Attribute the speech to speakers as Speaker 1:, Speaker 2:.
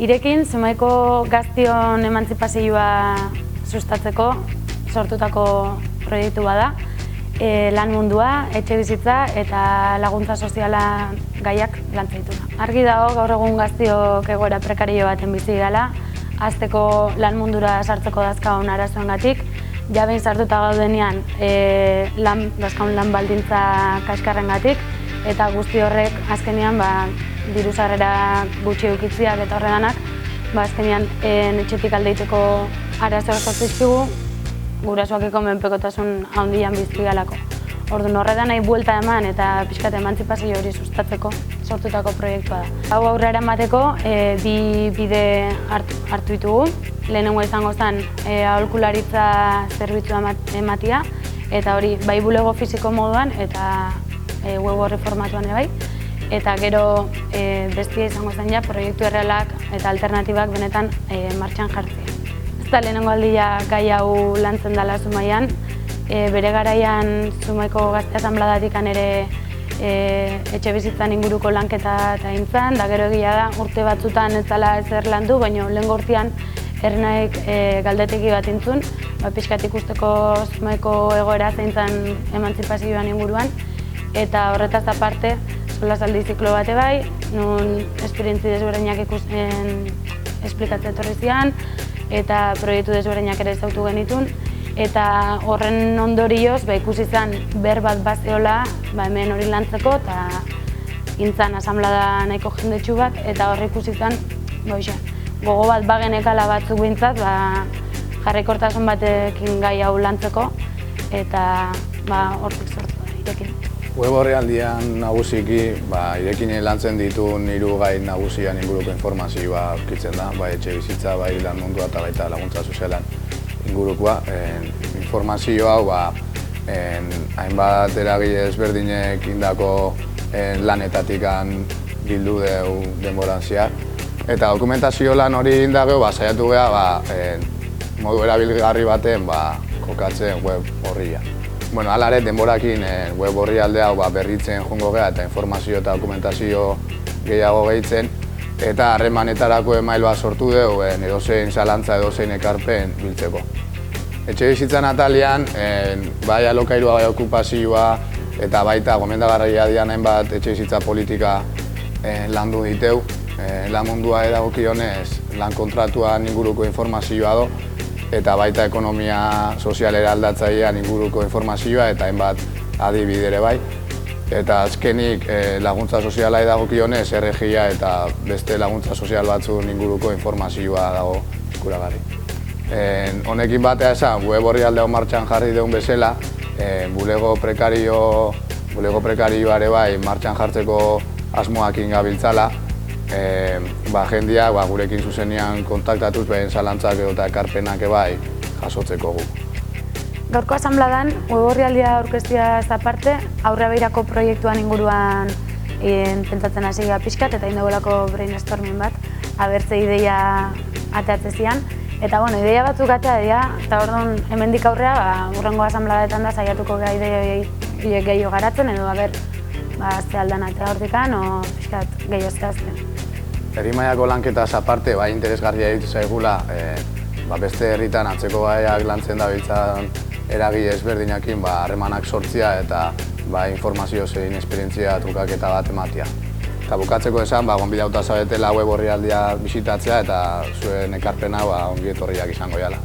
Speaker 1: Irekin, Zumaiko gaztion emantzipazioa sustatzeko sortutako proiektu bada, lan mundua, etxe bizitza eta laguntza soziala gaiak lantzen dituna. Argi dago gaur egun gaztiok egoera prekario baten bizi dela, hasteko lan mundura sartzeko dazkagun arazoengatik, ja behin sartuta gaudenean dazkagun lan baldintza kaskarrengatik, eta guzti horrek azkenean diru sarrera gutxi edukitziak eta horreganak, azkenean etxetik aldeiteko arazoak sortzizkigu, gurasoakiko menpekotasun handian bizi galako. Orduan horretan nahi buelta eman eta pixkat emantzipazio hori sustatzeko sortutako proiektua da. Hau aurrera emateko bi bide hartu ditugu. Lehenengo izango zen aholkularitza zerbitzua ematia, eta hori bai bulego fisiko moduan eta web orri formatuan bai. Eta gero bestia izango zen ja proiektu errealak eta alternatibak benetan martxan jartzea. Ez da lehenengo aldia gai hau lantzen dela Zumaian, bere garaian Zumaiko Gazte Asanbladatik ere etxe bizitzan inguruko lanketa eta intzan, da gero egia da urte batzutan ez dela ezer landu, baina lehen gortian hernaik galdetegi bat intzun, pixkat ikusteko Zumaiko egoera zeintzan emantzipazioan inguruan, eta horretaz aparte solasaldi ziklo bate bai, nun esperientzi desberdinak ikusten esplikatzen etorri zian, eta proiektu desberdinak ere ezagutu genitun, eta horren ondorioz ikusi zen ber bat bazeola hemen hori lantzeko, eta gintzan asanblada nahiko jendetsu bat, eta horri ikusi zen gogo bat bagenekala batzuk bintzat, jarraikortasun batekin gai hau lantzeko, eta hortik sortu da Irekin.
Speaker 2: Web orrialdian nagusiki Irekin lantzen dituen 3 gai nagusian inguruko informazioa aurkitzen da, bai etxe bizitza, bai lan mundua eta baita laguntza sozialan ingurukoa. Informazio hau hainbat eragile ezberdinek indako lanetatik bildu dugu denboran zehar. Eta dokumentazio lan hori indageo saiatu geha modu erabilgarri baten kokatzen web orria. Hala ere, denborakin web orrialde hau berritzen joango geha eta informazio eta dokumentazio gehiago gehitzen, eta harremanetarako email bat sortu dugu edozein zalantza, edozein ekarpen biltzeko. Etxe bizitzan atalian, bai alokairua, bai okupazioa eta baita gomendagarria dian hainbat etxe bizitza politika landu diteu. Lan mundua edagokionez lan kontratuan inguruko informazioa do, eta baita ekonomia sozialera aldatzailean inguruko informazioa eta hainbat adibidere bai. Eta azkenik laguntza soziala edagokionez RGIa eta beste laguntza sozial batzun inguruko informazioa dago ikuragarri. Honekin batea esan, web orrialde hau martxan jarri dugun bezala, bulego prekarioare bai martxan jartzeko asmoakin gabiltzala, jendeak gurekin zuzenean kontaktatuz behin zalantzak eta ekarpenak bai jasotzeko gu.
Speaker 1: Gaurko asanbladan, web orrialdea aurkeztea ez aparte, aurre beirako proiektuan inguruan pentsatzen hasi gara pixkat, eta indagolako brainstorming bat, abertze ideia ateatze zian. Eta ideia batzuk atea dira, eta orduan hemendik aurrea, hurrengo asanbladetan da saiatuko gara ideia gehiago garatzen, edo ze aldan atea hortikan, o pixkat gehiago zehazten.
Speaker 2: Herri-mailako lanketaz aparte, interesgarria ditu zaigula, beste herritan atzeko gaiak lantzen dabiltzan eragile ezberdinakin harremanak sortzia eta informazio zein esperientzia trukaketa bat ematia. Eta bukatzeko esan, gonbidatuta zaudetela web orrialdia bisitatzea eta zuen ekarpena ongi etorriak izango jala.